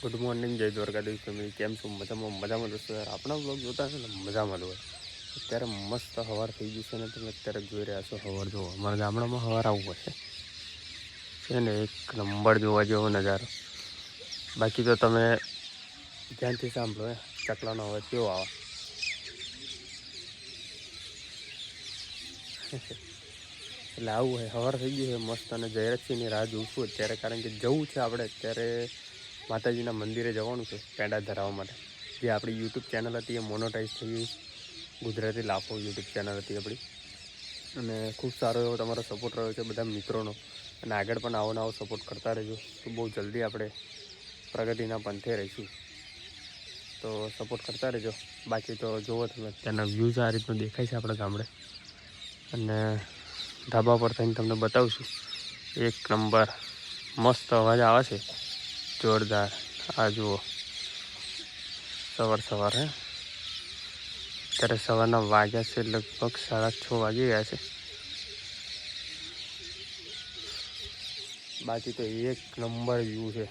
Good morning, જય Dwarkadhish family. કેમ છો? મજામાં દોસ્તો. યાર આપણા બ્લોગ જોતા હશે ને મજામાં જ હોય. અત્યારે મસ્ત સવાર થઈ ગઈ છે ને તમે અત્યારે જોઈ રહ્યા છો સવાર જોવો. અમારા ગામડામાં સવાર આવવું છે ને એક નંબર જોવા જેવો નજારો. બાકી તો તમે ધ્યાનથી સાંભળો ચકલાનો અવાજ કેવો આવે. એટલે આવું હોય સવાર થઈ ગયું છે મસ્ત. અને જયરાજસિંહની રાહ જોઉં છું અત્યારે, કારણ કે જવું છે આપણે અત્યારે માતાજીના મંદિરે જવાનું છે પેંડા ધરાવવા માટે. જે આપણી યુટ્યુબ ચેનલ હતી એ મોનોટાઈઝ થઈ ગઈ. ગુજરાતી લાફો યુટ્યુબ ચેનલ હતી આપણી, અને ખૂબ સારો એવો તમારો સપોર્ટ રહ્યો છે બધા મિત્રોનો. અને આગળ પણ આવો સપોર્ટ કરતા રહેજો. તો બહુ જલ્દી આપણે પ્રગતિના પંથે રહીશું, તો સપોર્ટ કરતા રહેજો. બાકી તો જુઓ તમે અત્યારના વ્યૂઝ આ રીતનું દેખાય છે આપણા ગામડે. અને ધાબા પર થઈને તમને બતાવશું. એક નંબર મસ્ત અવાજ આવે છે, જોરદાર. આ જુઓ સવાર અત્યારે સવારના વાગ્યા છે લગભગ 6:30 વાગી ગયા છે. બાકી તો એક નંબર વ્યૂ છે.